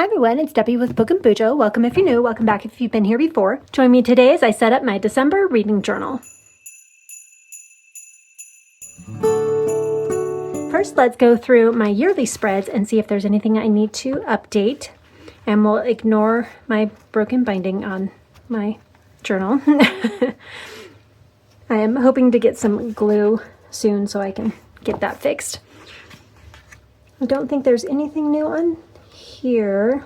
Hi everyone, it's Debbie with BookAndBuJo. Welcome if you're new, welcome back if you've been here before. Join me today as I set up my December reading journal. First, let's go through my yearly spreads and see if there's anything I need to update. And we'll ignore my broken binding on my journal. I am hoping to get some glue soon so I can get that fixed. I don't think there's anything new on here.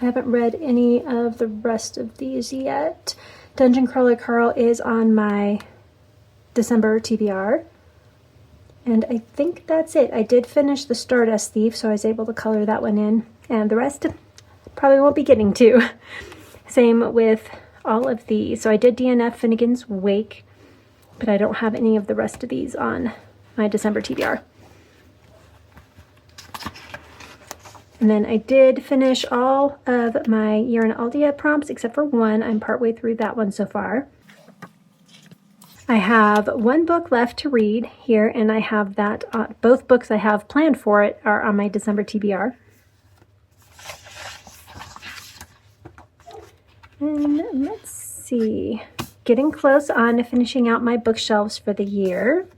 I haven't read any of the rest of these yet. Dungeon Crawler Carl is on my December TBR. And I think that's it. I did finish the Stardust Thief, so I was able to color that one in. And the rest probably won't be getting to. Same with all of these. So I did DNF Finnegan's Wake, but I don't have any of the rest of these on my December TBR. And then I did finish all of my Year in Aeldia prompts except for one. I'm partway through that one so far. I have one book left to read here, and I have that, both books I have planned for it are on my December TBR. And let's see, getting close on finishing out my bookshelves for the year.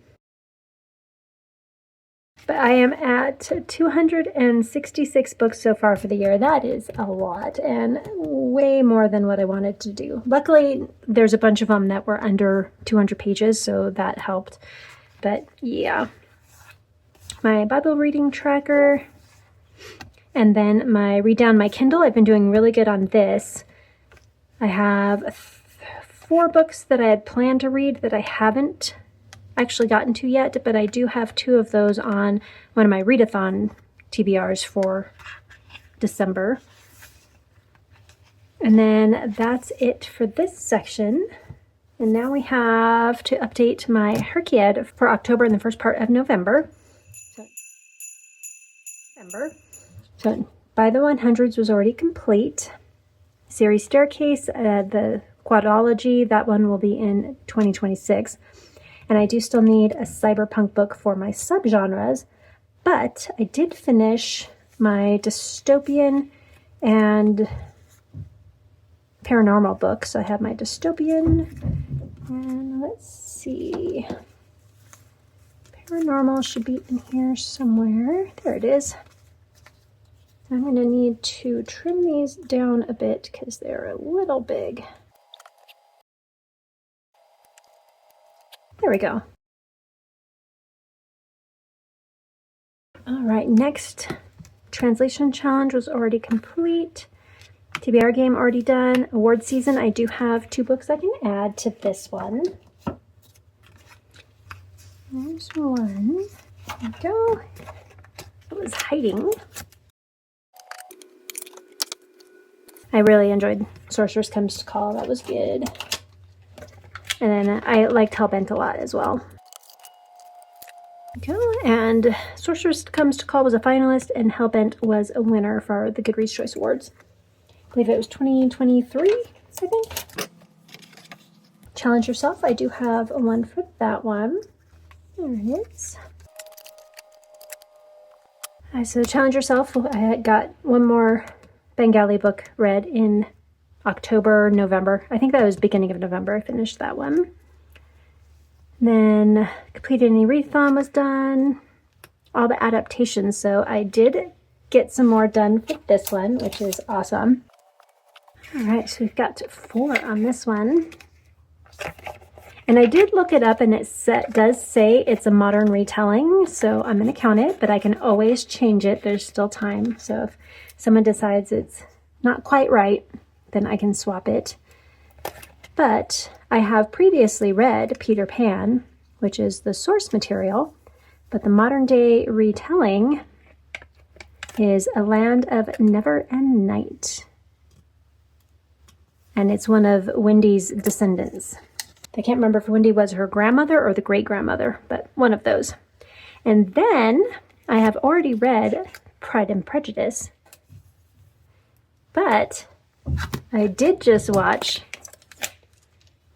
But I am at 266 books so far for the year. That is a lot and way more than what I wanted to do. Luckily, there's a bunch of them that were under 200 pages, so that helped. But yeah, my Bible reading tracker and then my read down my Kindle. I've been doing really good on this. I have 4 books that I had planned to read that I haven't actually gotten to yet, but I do have 2 of those on one of my Readathon TBRs for December. And then that's it for this section. And now we have to update my HRCYED for October and the first part of November. So By the 100s was already complete. Series Staircase, the quadology, that one will be in 2026. And I do still need a cyberpunk book for my subgenres, but I did finish my dystopian and paranormal books. So I have my dystopian, and let's see, paranormal should be in here somewhere. There it is. I'm going to need to trim these down a bit because they're a little big. There we go. All right, next translation challenge was already complete. TBR game already done. Award season, I do have 2 books I can add to this one. There's one. There we go. It was hiding. I really enjoyed Sorceress Comes to Call. That was good. And then I liked Hellbent a lot as well. Okay, and Sorceress Comes to Call was a finalist, and Hellbent was a winner for the Goodreads Choice Awards. I believe it was 2023, I think. Challenge Yourself, I do have one for that one. There it is. So Challenge Yourself, I got one more Bengali book read in October, November. I think that was beginning of November I finished that one. Then Completed Any Readathon was done. All the adaptations. So I did get some more done for this one, which is awesome. All right, so we've got 4 on this one. And I did look it up, and it does say it's a modern retelling, so I'm going to count it, but I can always change it. There's still time. So if someone decides it's not quite right, then I can swap it. But I have previously read Peter Pan, which is the source material, but the modern day retelling is A Land of Never and Night. And it's one of Wendy's descendants. I can't remember if Wendy was her grandmother or the great-grandmother, but one of those. And then I have already read Pride and Prejudice, but I did just watch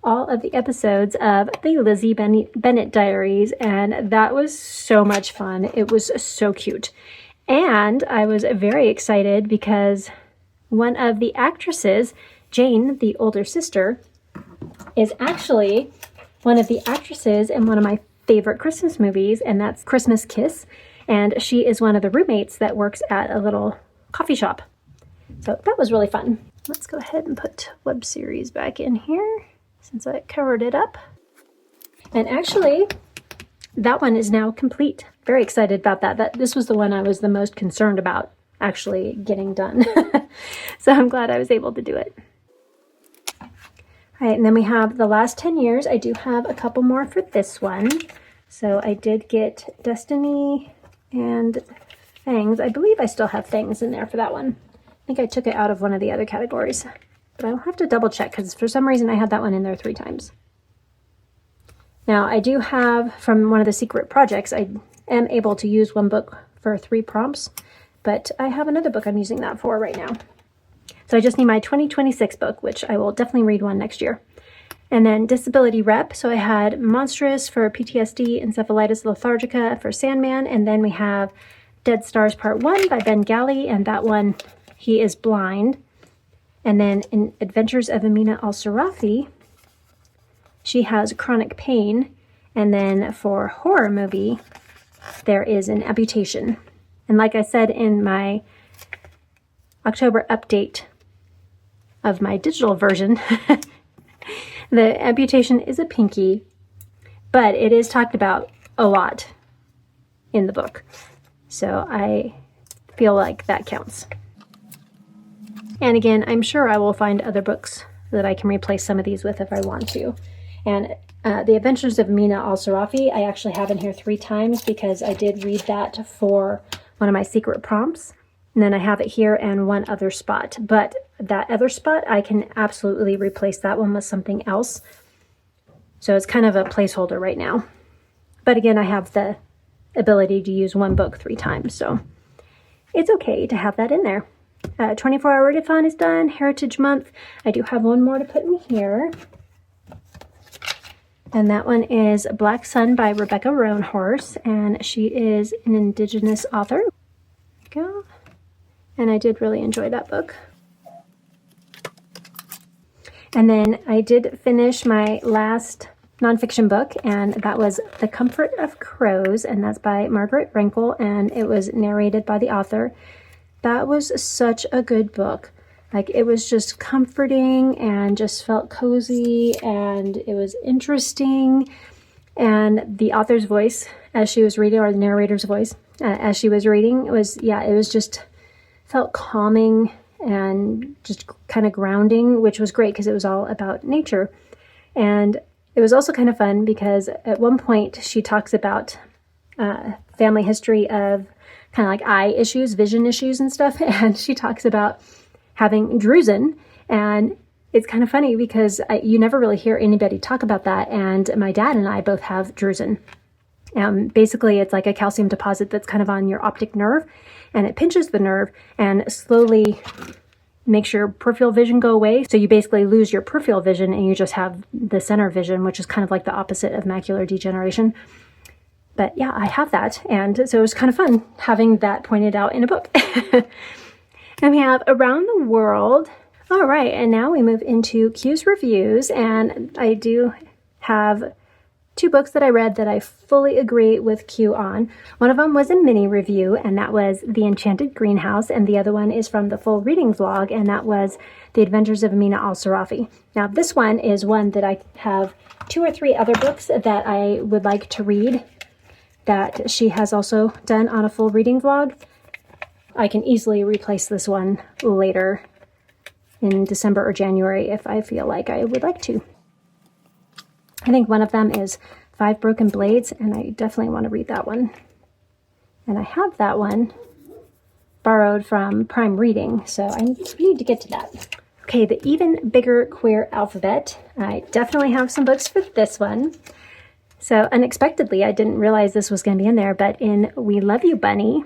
all of the episodes of the Lizzie Bennet Diaries, and that was so much fun. It was so cute. And I was very excited because one of the actresses, Jane, the older sister, is actually one of the actresses in one of my favorite Christmas movies, and that's Christmas Kiss. And she is one of the roommates that works at a little coffee shop. So that was really fun. Let's go ahead and put web series back in here since I covered it up. And actually, that one is now complete. Very excited about that. This was the one I was the most concerned about actually getting done. So I'm glad I was able to do it. All right, and then we have the last 10 years. I do have a couple more for this one. So I did get Destiny and Fangs. I believe I still have Fangs in there for that one. I think I took it out of one of the other categories, but I'll have to double check because for some reason I had that one in there 3 times. Now I do have from one of the secret projects, I am able to use one book for 3 prompts, but I have another book I'm using that for right now. So I just need my 2026 book, which I will definitely read one next year. And then Disability Rep. So I had Monstrous for PTSD, Encephalitis Lethargica for Sandman, and then we have Dead Stars Part 1 by Ben Galley, and that one, he is blind. And then in Adventures of Amina Al-Sarafi, she has chronic pain. And then for horror movie, there is an amputation. And like I said in my October update of my digital version, the amputation is a pinky, but it is talked about a lot in the book. So I feel like that counts. And again, I'm sure I will find other books that I can replace some of these with if I want to. And The Adventures of Amina Al-Sarafi, I actually have in here 3 times because I did read that for one of my secret prompts. And then I have it here and one other spot. But that other spot, I can absolutely replace that one with something else. So it's kind of a placeholder right now. But again, I have the ability to use one book 3 times. So it's okay to have that in there. 24-hour readathon is done. Heritage Month. I do have one more to put in here. And that one is Black Sun by Rebecca Roanhorse. And she is an Indigenous author. There we go. And I did really enjoy that book. And then I did finish my last nonfiction book, and that was The Comfort of Crows, and that's by Margaret Renkl, and it was narrated by the author. That was such a good book. Like, it was just comforting and just felt cozy, and it was interesting. And the author's voice as she was reading, or the narrator's voice as she was reading, it was just felt calming and just kind of grounding, which was great because it was all about nature. And it was also kind of fun because at one point she talks about family history of kind of like eye issues, vision issues and stuff. And she talks about having drusen. And it's kind of funny because you never really hear anybody talk about that. And my dad and I both have drusen. Basically, it's like a calcium deposit that's kind of on your optic nerve, and it pinches the nerve and slowly makes your peripheral vision go away. So you basically lose your peripheral vision and you just have the center vision, which is kind of like the opposite of macular degeneration. But yeah, I have that. And so it was kind of fun having that pointed out in a book. And we have Around the World. All right, and now we move into Q's reviews, and I do have 2 books that I read that I fully agree with Q on. One of them was a mini review, and that was The Enchanted Greenhouse, and the other one is from the full reading vlog, and that was The Adventures of Amina Al-Sarafi. Now, this one is one that I have 2 or 3 other books that I would like to read that she has also done on a full reading vlog. I can easily replace this one later in December or January if I feel like I would like to. I think one of them is 5 Broken Blades, and I definitely want to read that one. And I have that one borrowed from Prime Reading, so I need to get to that. Okay, The Even Bigger Queer Alphabet. I definitely have some books for this one. So unexpectedly, I didn't realize this was going to be in there, but in We Love You, Bunny,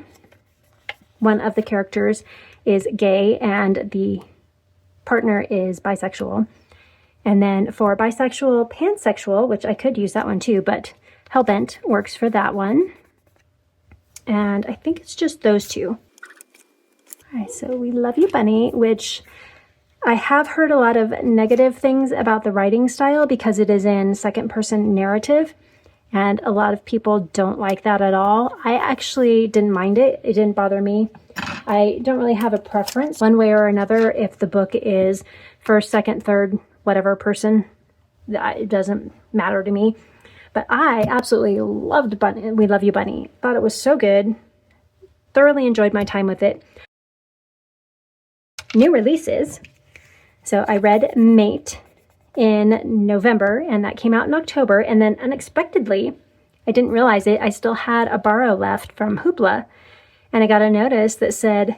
one of the characters is gay and the partner is bisexual. And then for bisexual, pansexual, which I could use that one too, but Hellbent works for that one. and I think it's just those two. All right, so We Love You Bunny, which I have heard a lot of negative things about the writing style because it is in second-person narrative, and a lot of people don't like that at all. I actually didn't mind it. It didn't bother me. I don't really have a preference one way or another if the book is first, second, third, whatever person. It doesn't matter to me. But I absolutely loved We Love You Bunny. Thought it was so good. Thoroughly enjoyed my time with it. New releases. So I read Mate in November, and that came out in October. And then unexpectedly, I didn't realize it, I still had a borrow left from Hoopla. And I got a notice that said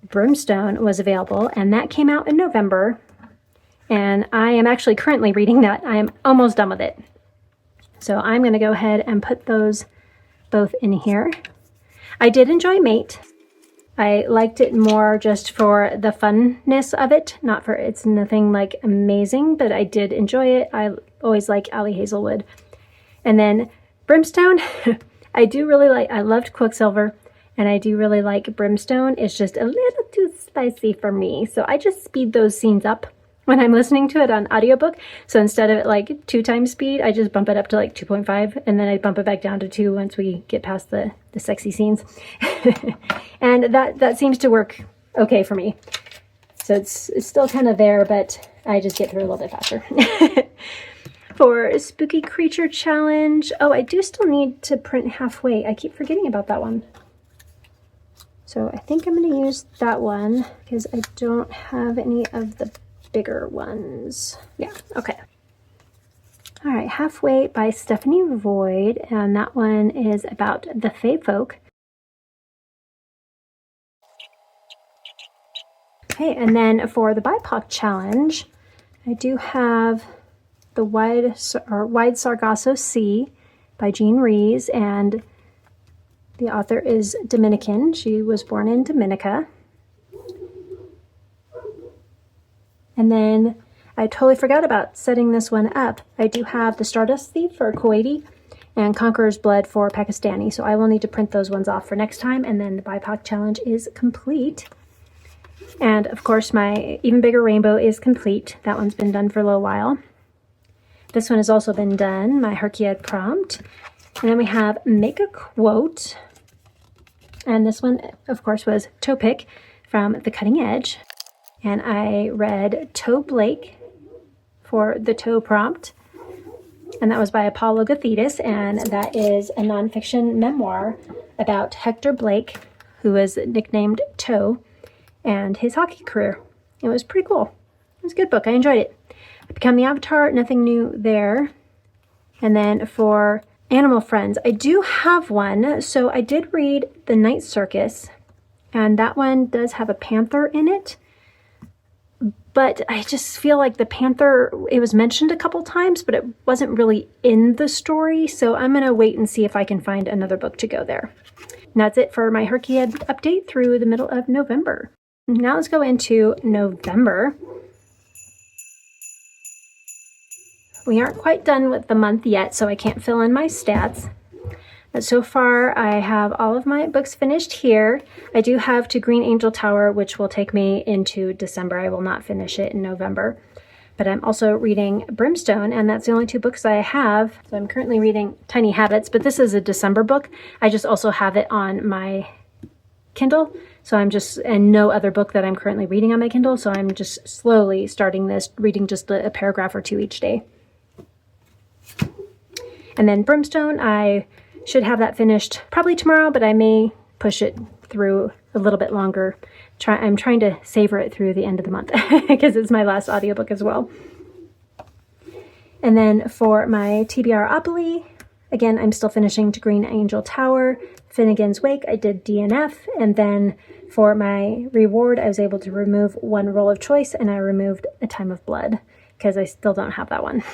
Brimstone was available, and that came out in November. And I am actually currently reading that. I am almost done with it. So I'm going to go ahead and put those both in here. I did enjoy Mate. I liked it more just for the funness of it, not for it's nothing like amazing, but I did enjoy it. I always like Ali Hazelwood. And then Brimstone, I do really like, I loved Quicksilver, and I do really like Brimstone. It's just a little too spicy for me. So I just speed those scenes up when I'm listening to it on audiobook. So instead of like 2 times speed, I just bump it up to like 2.5, and then I bump it back down to 2 once we get past the sexy scenes. And that seems to work okay for me. So it's still kind of there, but I just get through a little bit faster. For Spooky Creature Challenge, oh, I do still need to print halfway. I keep forgetting about that one. So I think I'm going to use that one because I don't have any of the bigger ones. Yeah, okay. All right, Halfway by Stephanie Void, and that one is about the Fae folk. Okay, and then for the BIPOC challenge, I do have the Wide Sargasso Sea by Jean Rees, and the author is Dominican. She was born in Dominica. And then I totally forgot about setting this one up. I do have the Stardust Thief for Kuwaiti and Conqueror's Blood for Pakistani. So I will need to print those ones off for next time. And then the BIPOC challenge is complete. And of course, my Even Bigger Rainbow is complete. That one's been done for a little while. This one has also been done, my HRCYED prompt. And then we have Make a Quote. And this one, of course, was Toe Pick from The Cutting Edge. And I read Toe Blake for the Toe prompt. And that was by Apollo Gathidis. And that is a nonfiction memoir about Hector Blake, who was nicknamed Toe, and his hockey career. It was pretty cool. It was a good book. I enjoyed it. I Become the Avatar, nothing new there. And then for Animal Friends, I do have one. So I did read The Night Circus, and that one does have a panther in it. But I just feel like the panther, it was mentioned a couple times, but it wasn't really in the story. So I'm going to wait and see if I can find another book to go there. And that's it for my HRCYED update through the middle of November. Now let's go into November. We aren't quite done with the month yet, so I can't fill in my stats. But so far, I have all of my books finished here. I do have To Green Angel Tower, which will take me into December. I will not finish it in November. But I'm also reading Brimstone, and that's the only 2 books I have. So I'm currently reading Tiny Habits, but this is a December book. I just also have it on my Kindle. So I'm just, and no other book that I'm currently reading on my Kindle. So I'm just slowly starting this, reading just a paragraph or 2 each day. And then Brimstone, I should have that finished probably tomorrow, but I may push it through a little bit longer. I'm trying to savor it through the end of the month because it's my last audiobook as well. And then for my TBRopoly, again, I'm still finishing To Green Angel Tower, Finnegan's Wake, I did DNF, and then for my reward, I was able to remove 1 roll of choice, and I removed A Time of Blood because I still don't have that one.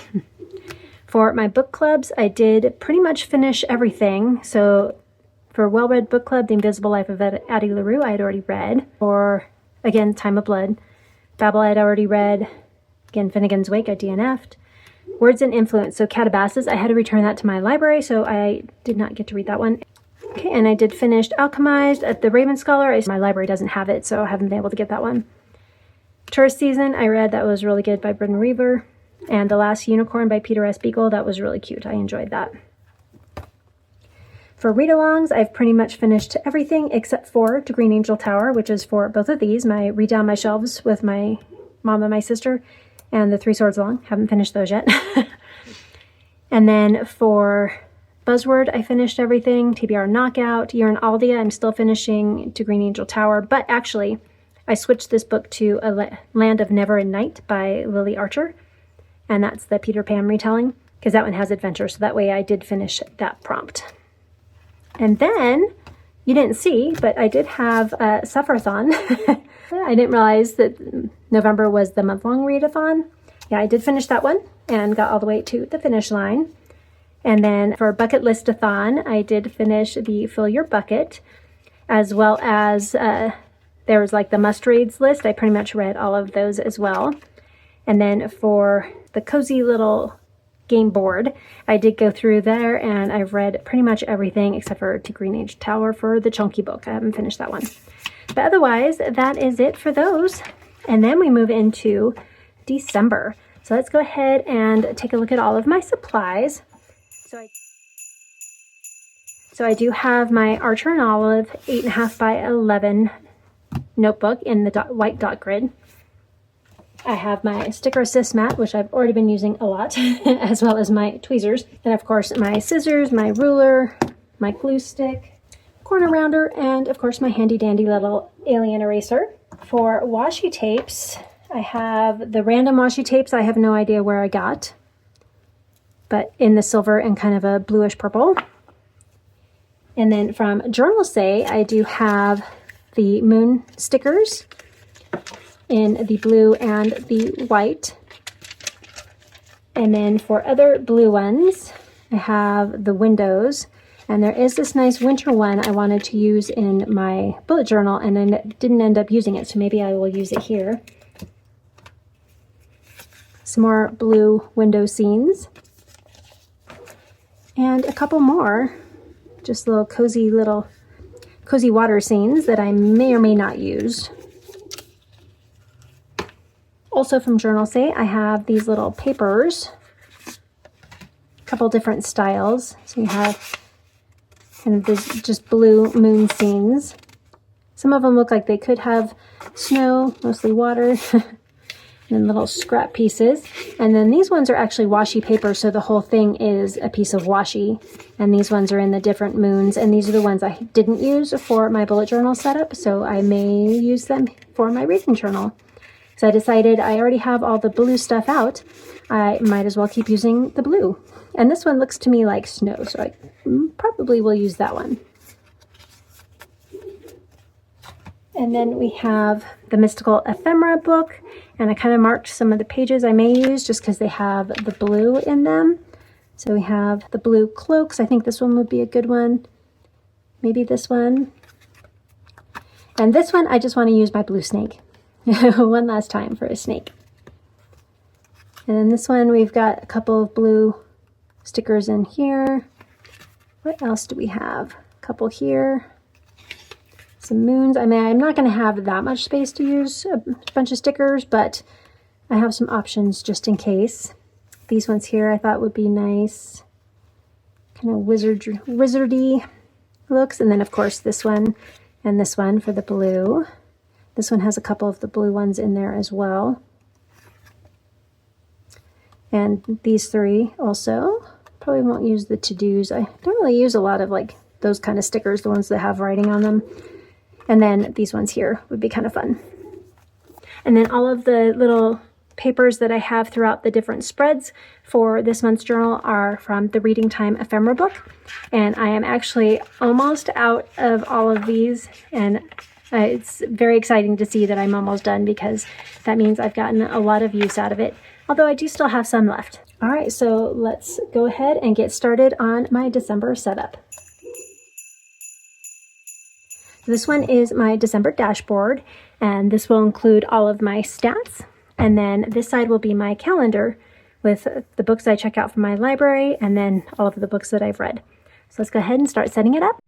For my book clubs, I did pretty much finish everything. So for Wellread Book Club, The Invisible Life of Addie LaRue, I had already read. Or, again, Time of Blood. Babel, I had already read. Again, Finnegan's Wake, I DNF'd. Words and Influence, so Catabasis, I had to return that to my library, so I did not get to read that one. Okay, and I did finish Alchemized at the Raven Scholar. My library doesn't have it, so I haven't been able to get that one. Tourist Season, I read. That was really good by Britton Reaver. And The Last Unicorn by Peter S. Beagle. That was really cute. I enjoyed that. For read-alongs, I've pretty much finished everything except for To Green Angel Tower, which is for both of these. My Read Down My Shelves with my mom and my sister, and The Three Swords Long. Haven't finished those yet. And then for Buzzword, I finished everything. TBR Knockout, Year in Aeldia, I'm still finishing To Green Angel Tower, but actually I switched this book to A Land of Never and Night by Lily Archer, and that's the Peter Pan retelling, because that one has adventure, so that way I did finish that prompt. And then, you didn't see, but I did have a Suffer-a-thon. I didn't realize that November was the month-long readathon. Yeah, I did finish that one and got all the way to the finish line. And then for Bucket List-a-thon, I did finish the Fill Your Bucket, as well as there was like the must-reads list. I pretty much read all of those as well. And then for the cozy little game board, I did go through there and I've read pretty much everything except for To Green Age Tower for the chunky book. I haven't finished that one. But otherwise, that is it for those. And then we move into December. So let's go ahead and take a look at all of my supplies. So I do have my Archer and Olive 8.5 by 11 notebook in the white dot grid. I have my sticker assist mat, which I've already been using a lot, as well as my tweezers. And of course, my scissors, my ruler, my glue stick, corner rounder, and of course, my handy dandy little alien eraser. For washi tapes, I have the random washi tapes. I have no idea where I got, but in the silver and kind of a bluish purple. And then from Journal Say, I do have the moon stickers in the blue and the white. And then for other blue ones, I have the windows. And there is this nice winter one I wanted to use in my bullet journal, and I didn't end up using it, so maybe I will use it here. Some more blue window scenes. And a couple more, just little cozy water scenes that I may or may not use. Also from Journal Say, I have these little papers, a couple different styles. So you have kind of this just blue moon scenes. Some of them look like they could have snow, mostly water, and little scrap pieces. And then these ones are actually washi paper, so the whole thing is a piece of washi. And these ones are in the different moons, and these are the ones I didn't use for my bullet journal setup, so I may use them for my reading journal. So I decided I already have all the blue stuff out. I might as well keep using the blue. And this one looks to me like snow, so I probably will use that one. And then we have the Mystical Ephemera book, and I kind of marked some of the pages I may use just because they have the blue in them. So we have the blue cloaks. I think this one would be a good one. Maybe this one. And this one, I just want to use my blue snake. One last time for a snake. And then this one, we've got a couple of blue stickers in here. What else do we have? A couple here. Some moons. I mean, I'm not going to have that much space to use a bunch of stickers, but I have some options just in case. These ones here I thought would be nice. Kind of wizardy looks. And then, of course, this one and this one for the blue. This one has a couple of the blue ones in there as well. And these three also. Probably won't use the to-dos. I don't really use a lot of like those kind of stickers, the ones that have writing on them. And then these ones here would be kind of fun. And then all of the little papers that I have throughout the different spreads for this month's journal are from the Reading Time Ephemera book. And I am actually almost out of all of these, and it's very exciting to see that I'm almost done because that means I've gotten a lot of use out of it, although I do still have some left. All right, so let's go ahead and get started on my December setup. This one is my December dashboard, and this will include all of my stats. And then this side will be my calendar with the books I check out from my library and then all of the books that I've read. So let's go ahead and start setting it up.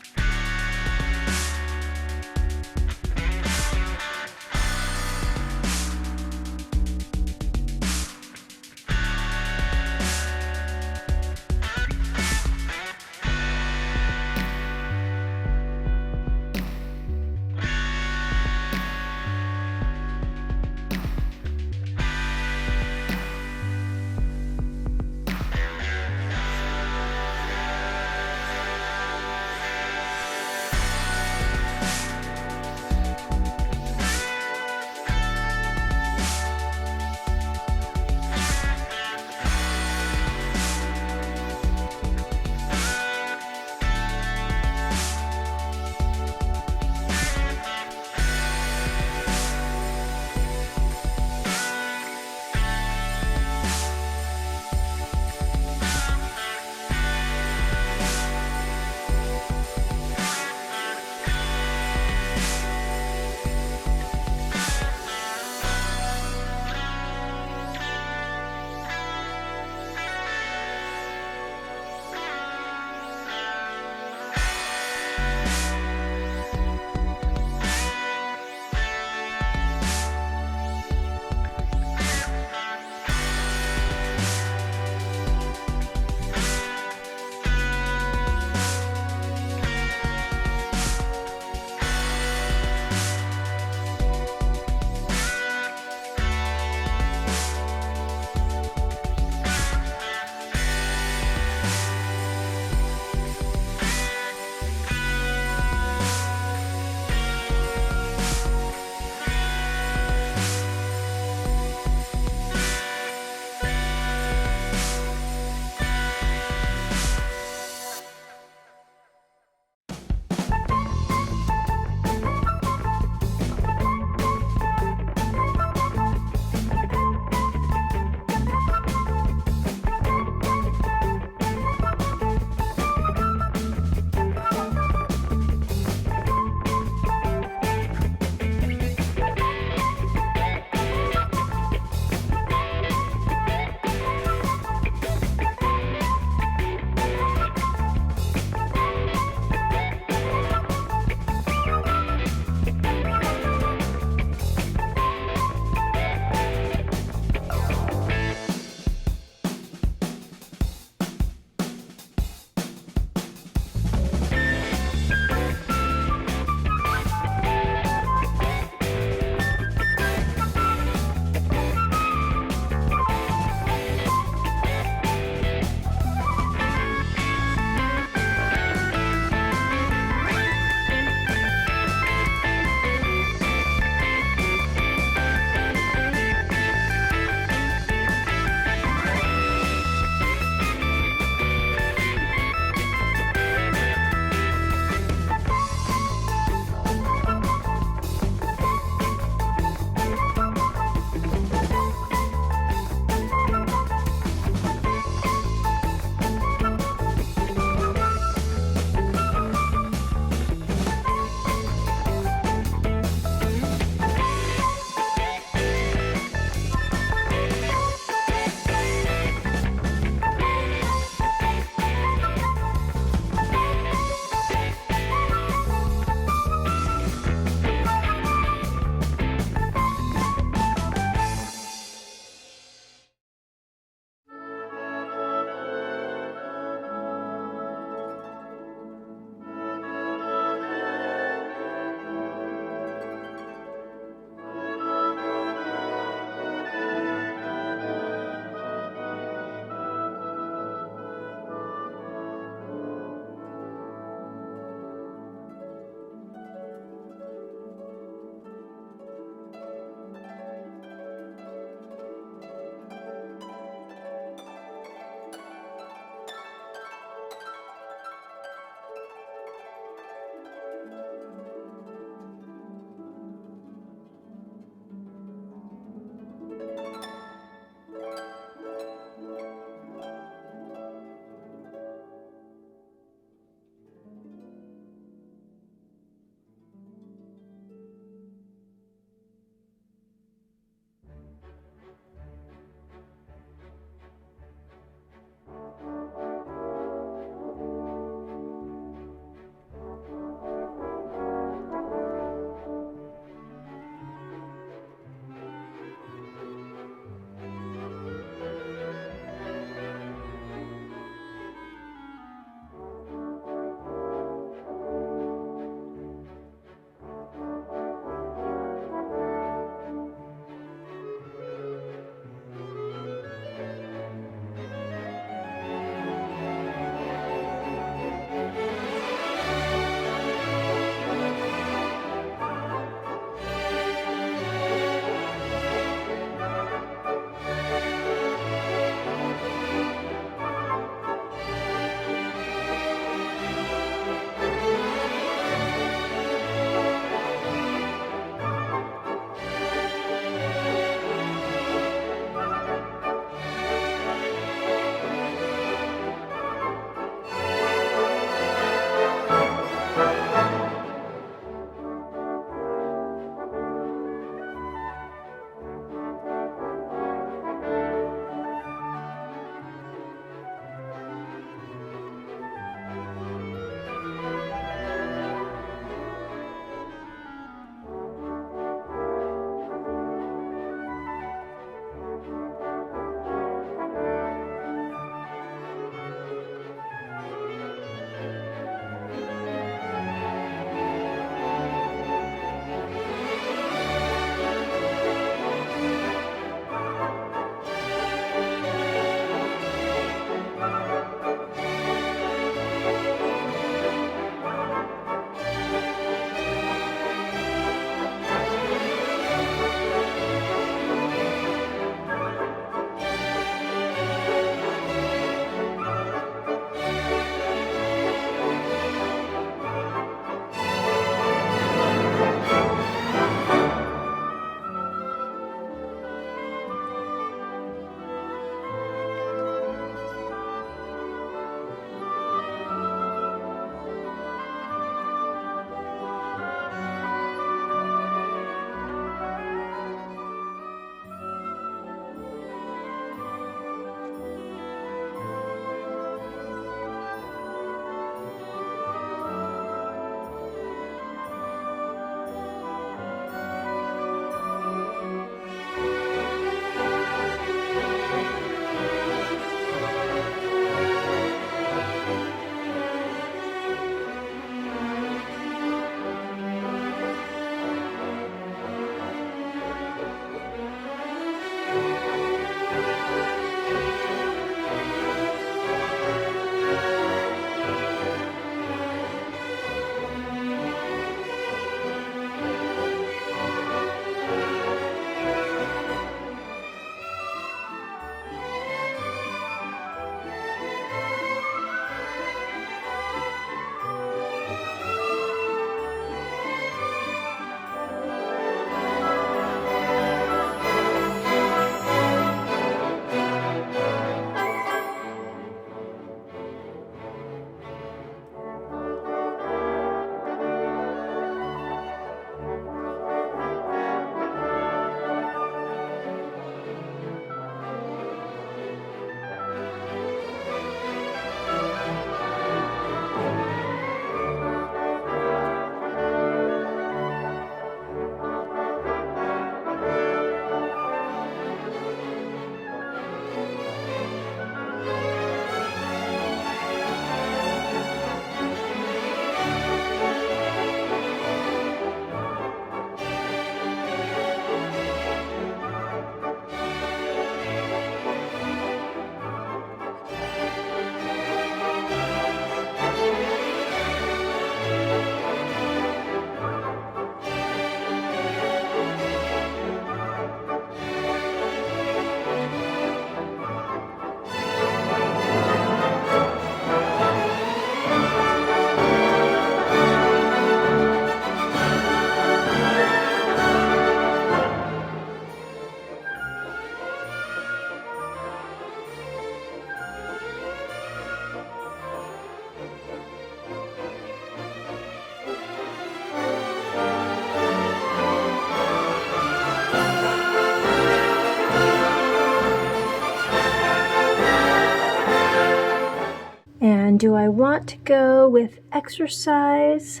And do I want to go with exercise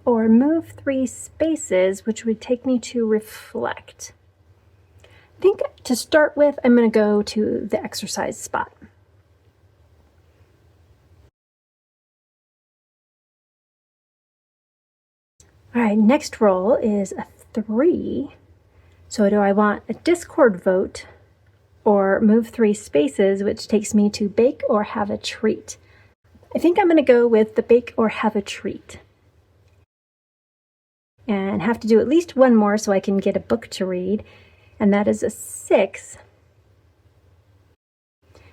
or move 3 spaces, which would take me to reflect? I think to start with, I'm going to go to the exercise spot. All right, next roll is a 3. So do I want a Discord vote or move 3 spaces, which takes me to bake or have a treat? I think I'm going to go with the bake or have a treat. And have to do at least one more so I can get a book to read, and that is a 6.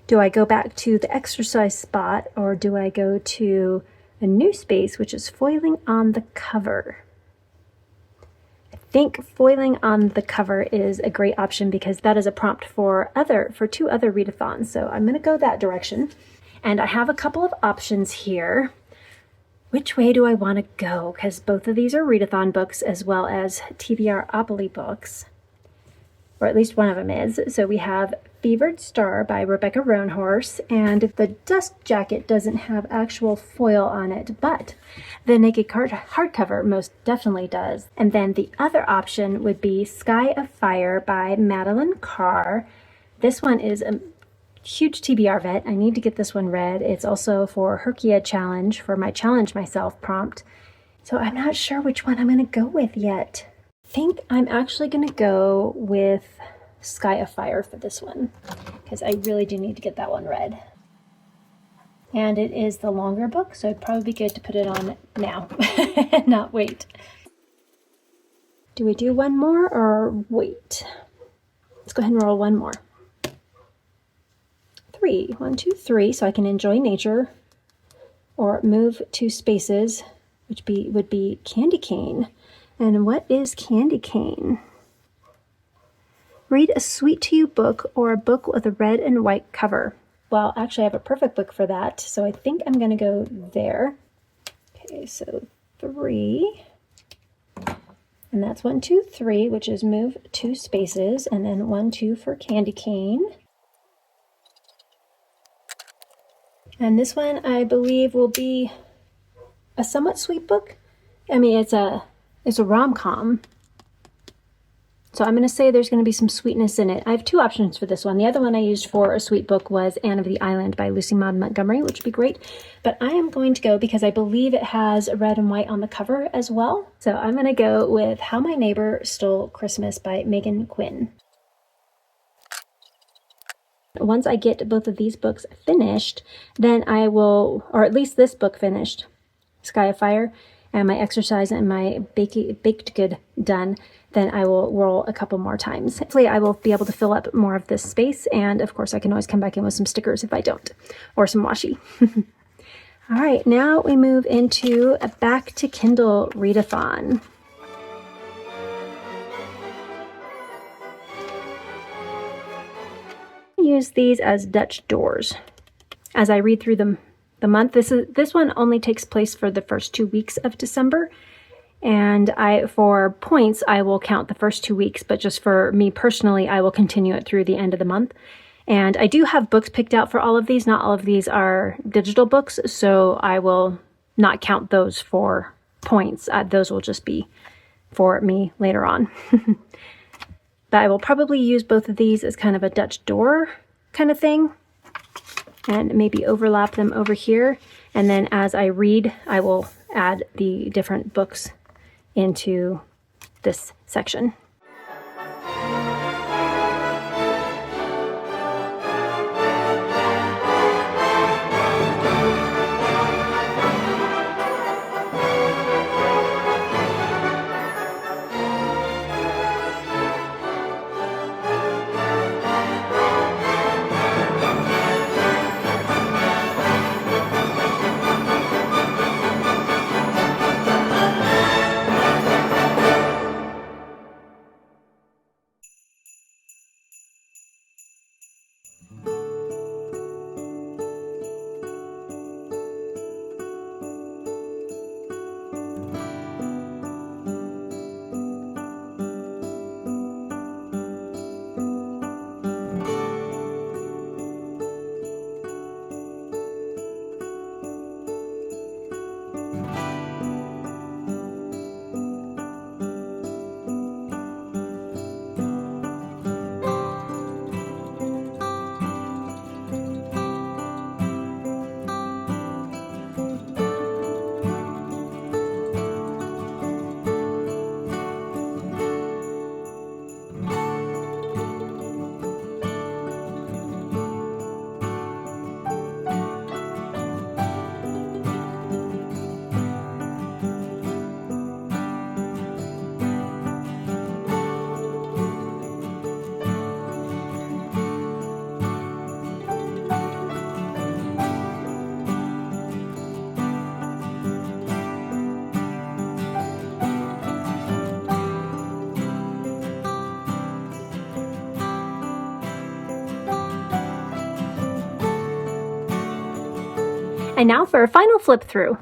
Do I go back to the exercise spot, or do I go to a new space, which is foiling on the cover? I think foiling on the cover is a great option because that is a prompt for 2 other readathons. So I'm going to go that direction. And I have a couple of options here. Which way do I want to go? Because both of these are readathon books as well as TBRopoly books. Or at least one of them is. So we have Fevered Star by Rebecca Roanhorse, and the Dust Jacket doesn't have actual foil on it, but the Naked hardcover most definitely does. And then the other option would be Sky of Fire by Madeline Carr. This one is a huge TBR vet. I need to get this one read. It's also for HRCYED challenge, for my challenge myself prompt. So I'm not sure which one I'm going to go with yet. I think I'm actually going to go with Sky of Fire for this one, because I really do need to get that one read. And it is the longer book, so it'd probably be good to put it on now, not wait. Do we do one more or wait? Let's go ahead and roll one more. 3, 1, 2, 3, so I can enjoy nature, or move 2 spaces, which would be Candy Cane. And what is Candy Cane? Read a sweet to you book or a book with a red and white cover. Well, actually I have a perfect book for that, so I think I'm going to go there. Okay, so 3, and that's 1, 2, 3, which is move 2 spaces, and then 1, 2 for Candy Cane. And this one I believe will be a somewhat sweet book. I mean, it's a rom-com. So I'm going to say there's going to be some sweetness in it. I have 2 options for this one. The other one I used for a sweet book was Anne of the Island by Lucy Maud Montgomery, which would be great. But I am going to go, because I believe it has red and white on the cover as well. So I'm going to go with How My Neighbor Stole Christmas by Megan Quinn. Once I get both of these books finished, then I will, or at least this book finished, Sky of Fire, and my exercise and my baked good done, then I will roll a couple more times. Hopefully I will be able to fill up more of this space, and of course I can always come back in with some stickers if I don't, or some washi. All right, now we move into a Back to Kindle Readathon. Use these as Dutch doors as I read through the month. This one only takes place for the first 2 weeks of December, and for points I will count the first 2 weeks, but just for me personally I will continue it through the end of the month. And I do have books picked out for all of these. Not all of these are digital books, so I will not count those for points. Those will just be for me later on. But I will probably use both of these as kind of a Dutch door kind of thing, and maybe overlap them over here. And then as I read, I will add the different books into this section. And now for a final flip through.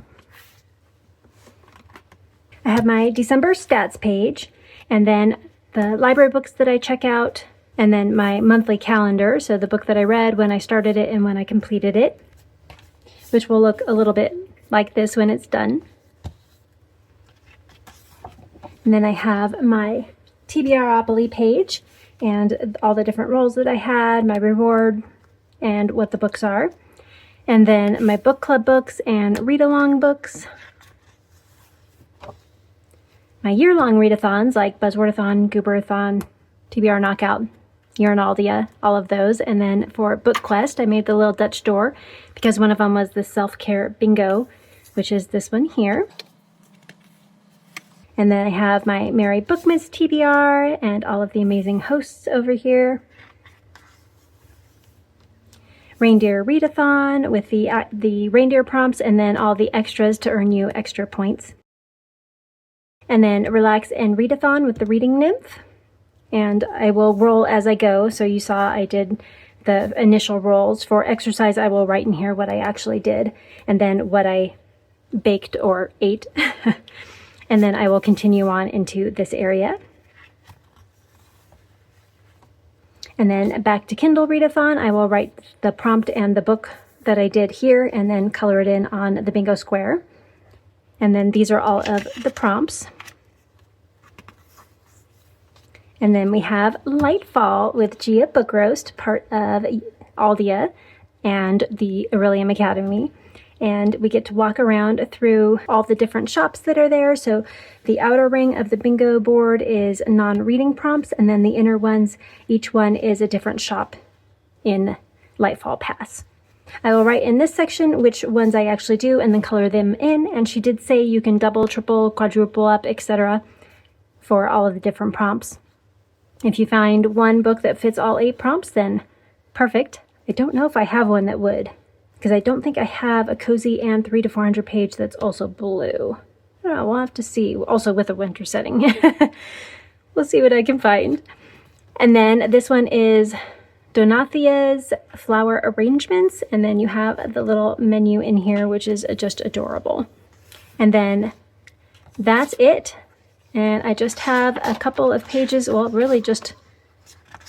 I have my December stats page, and then the library books that I check out, and then my monthly calendar, so the book that I read, when I started it, and when I completed it, which will look a little bit like this when it's done. And then I have my TBRopoly page, and all the different roles that I had, my reward, and what the books are. And then my book club books and read-along books. My year-long readathons like Buzzwordathon, Gooberathon, TBR Knockout, Year in Aeldia, all of those. And then for Book Quest, I made the little Dutch door because one of them was the self-care bingo, which is this one here. And then I have my Merry Bookmas TBR and all of the amazing hosts over here. Reindeer Readathon with the reindeer prompts, and then all the extras to earn you extra points. And then Relax and Readathon with the Reading Nymph. And I will roll as I go. So you saw I did the initial rolls. For exercise, I will write in here what I actually did, and then what I baked or ate. And then I will continue on into this area. And then back to Kindle Readathon, I will write the prompt and the book that I did here, and then color it in on the bingo square. And then these are all of the prompts. And then we have Lightfall with Gia Book Roast, part of Aeldia and the Aurelium Academy. And we get to walk around through all the different shops that are there. So the outer ring of the bingo board is non-reading prompts, and then the inner ones, each one is a different shop in Lightfall Pass. I will write in this section which ones I actually do and then color them in. And she did say you can double, triple, quadruple up, etc. for all of the different prompts. If you find one book that fits all 8 prompts, then perfect. I don't know if I have one that would, because I don't think I have a cozy and 300 to 400 page that's also blue. I don't know, we'll have to see. Also with a winter setting. We'll see what I can find. And then this one is Donathia's flower arrangements, and then you have the little menu in here, which is just adorable. And then that's it. And I just have a couple of pages, well, really just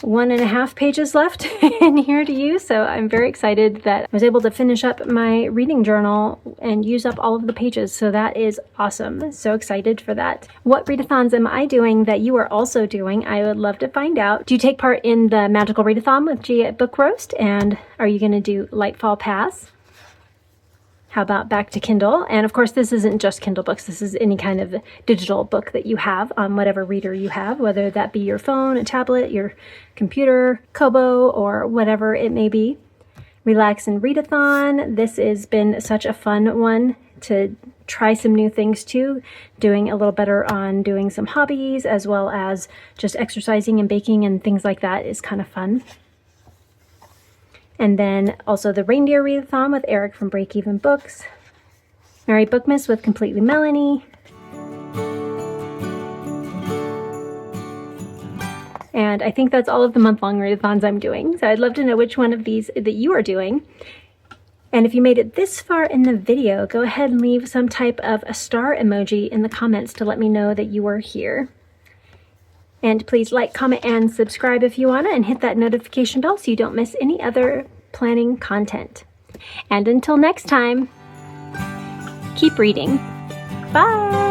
1.5 pages left in here to use. So I'm very excited that I was able to finish up my reading journal and use up all of the pages. So that is awesome. So excited for that. What readathons am I doing that you are also doing? I would love to find out. Do you take part in the Magical Readathon with Gia at Book Roast? And are you going to do Lightfall Pass? How about back to Kindle? And of course, this isn't just Kindle books. This is any kind of digital book that you have on whatever reader you have, whether that be your phone, a tablet, your computer, Kobo, or whatever it may be. Relax and Readathon. This has been such a fun one to try some new things too, doing a little better on doing some hobbies, as well as just exercising and baking and things like that is kind of fun. And then also the Reindeer Readathon with Eric from Break Even Books. Merry Bookmas with Completely Melanie. And I think that's all of the month-long readathons I'm doing. So I'd love to know which one of these that you are doing. And if you made it this far in the video, go ahead and leave some type of a star emoji in the comments to let me know that you are here. And please like, comment, and subscribe if you want to, and hit that notification bell so you don't miss any other planning content. And until next time, keep reading. Bye!